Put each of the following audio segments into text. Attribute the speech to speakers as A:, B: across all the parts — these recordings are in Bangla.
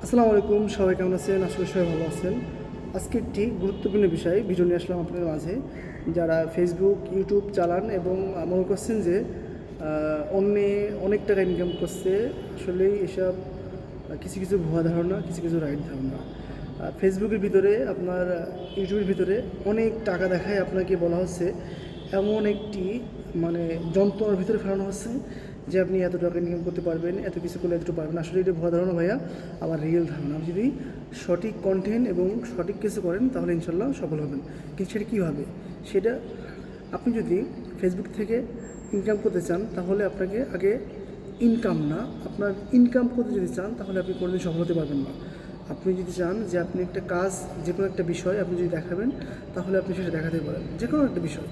A: আসসালামু আলাইকুম, সবাই কেমন আছেন? আসলে সবাই ভালো আছেন। আজকে একটি গুরুত্বপূর্ণ বিষয় ভিডিও নিয়ে আসলাম আপনাদের মাঝে। যারা ফেসবুক, ইউটিউব চালান এবং মনে করছেন যে অন্যে অনেক টাকা ইনকাম করছে, আসলেই এসব কিছু কিছু ভুয়া ধারণা, কিছু কিছু রাইট ধারণা। ফেসবুকের ভিতরে আপনার ইউটিউবের ভিতরে অনেক টাকা দেখায় আপনাকে বলা হচ্ছে, এমন একটি মানে যন্ত্রণার ভিতরে ফেরানো হচ্ছে যে আপনি এত টাকা ইনকাম করতে পারবেন, এত কিছু করলে এতটুকু পারবেন। আসলে এটা ভুয়া ধারণা ভাইয়া, আবার রিয়েল ধারণা। আপনি যদি সঠিক কন্টেন্ট এবং সঠিক কিছু করেন তাহলে ইনশাল্লাহ সফল হবেন। কিন্তু সেটা কীভাবে? সেটা আপনি যদি ফেসবুক থেকে ইনকাম করতে চান তাহলে আপনাকে আগে ইনকাম না, আপনার ইনকাম করতে যদি চান তাহলে আপনি কোনোদিন সফল হতে পারবেন না। আপনি যদি চান যে আপনি একটা কাজ, যে কোনো একটা বিষয় আপনি যদি দেখাবেন তাহলে আপনি সেটা দেখাতে পারেন। যে কোনো একটা বিষয়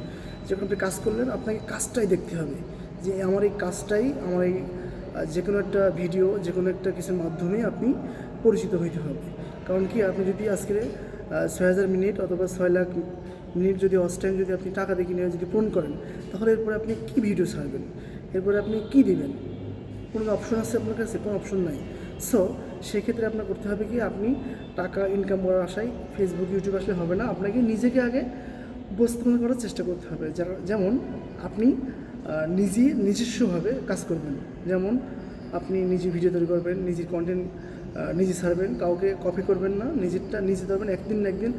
A: যখন আপনি কাজ করলেন, আপনাকে কাজটাই দেখতে হবে যে আমার এই কাজটাই, আমার এই যে কোনো একটা ভিডিও, যে কোনো একটা কিছুর মাধ্যমে আপনি পরিচিত হইতে হবে। কারণ কি, আপনি যদি আজকে ৬,০০০ মিনিট অথবা ৬,০০,০০০ মিনিট যদি ওয়াচ টাইম যদি আপনি টাকা দিয়ে কিনে যদি পূরণ করেন, তাহলে এরপরে আপনি কী ভিডিও ছাড়বেন, এরপরে আপনি কী দিবেন? কোনো অপশন আছে আপনার কাছে? কোনো অপশন নাই। সো সেক্ষেত্রে আপনার করতে হবে কি, আপনি টাকা ইনকাম করার আশায় ফেসবুক, ইউটিউব আসলে হবে না। আপনাকে নিজেকে আগে উপস্থাপনা করার চেষ্টা করতে হবে। যেমন আপনি নিজস্বভাবে কাজ করবেন। যেমন আপনি নিজে ভিডিও তৈরি করবেন, নিজের কন্টেন্ট নিজে ছাড়বেন, কাউকে কপি করবেন না, নিজেরটা নিজে ধরবেন। একদিন না একদিন,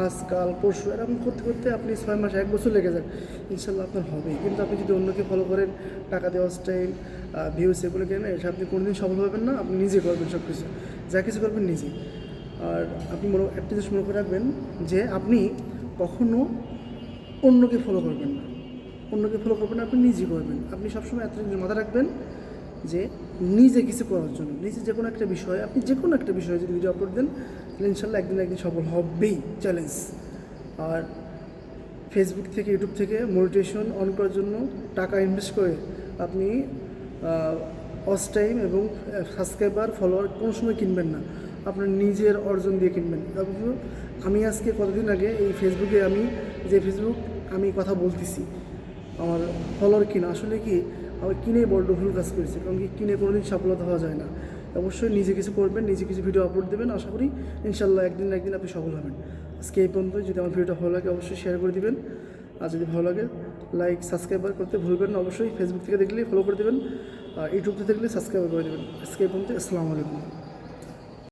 A: আজ কাল পরশু এরকম করতে করতে আপনি 6 মাস 1 বছর লেগে যান, ইনশাল্লাহ আপনার হবে। কিন্তু আপনি যদি অন্যকে ফলো করেন, টাকা দেওয়া স্টাইল, ভিউস এগুলো কেন, এটা আপনি কোনোদিন সফল হবেন না। আপনি নিজে করবেন সব কিছু, যা কিছু করবেন নিজে। আর আপনি একটা জিনিস মনে করে রাখবেন যে আপনি কখনও অন্যকে ফলো করবেন না, অন্যকে ফলো করবেন না, আপনি নিজে করবেন। আপনি সবসময় এত জিনিস মাথায় রাখবেন যে নিজে কিছু করার জন্য, নিজে যে কোনো একটা বিষয়ে, আপনি যে কোনো একটা বিষয়ে যদি ভিডিও আপলোড দেন তাহলে ইনশাল্লাহ একদিন না একদিন সফল হবেই, চ্যালেঞ্জ। আর ফেসবুক থেকে, ইউটিউব থেকে মনিটাইজেশন অন করার জন্য টাকা ইনভেস্ট করে আপনি ওয়াচ টাইম এবং সাবস্ক্রাইবার, ফলোয়ার কোনো সময় কিনবেন না, আপনার নিজের অর্জন দিয়ে কিনবেন। আমি আজকে কতদিন আগে এই ফেসবুকে, আমি কথা বলতেছি, আমার ফলোয়ার কিনা, আসলে কি আমি কিনে বড্ড ভুল কাজ করেছি। কারণ কি, কিনে কোনোদিন সফলতা হওয়া যায় না। অবশ্যই নিজে কিছু করবেন, নিজে কিছু ভিডিও আপলোড দেবেন, আশা করি ইনশাল্লাহ একদিন না একদিন আপনি সফল হবেন। আজকে এই পর্যন্ত। যদি আমার ভিডিওটা ভালো লাগে অবশ্যই শেয়ার করে দিবেন, আর যদি ভালো লাগে লাইক সাবস্ক্রাইবার করতে ভুলবেন না। অবশ্যই ফেসবুক থেকে দেখলে ফলো করে দেবেন, আর ইউটিউব থেকে দেখলে সাবস্ক্রাইব করে দেবেন। আজকে এই পর্যন্ত। আসসালামু আলাইকুম।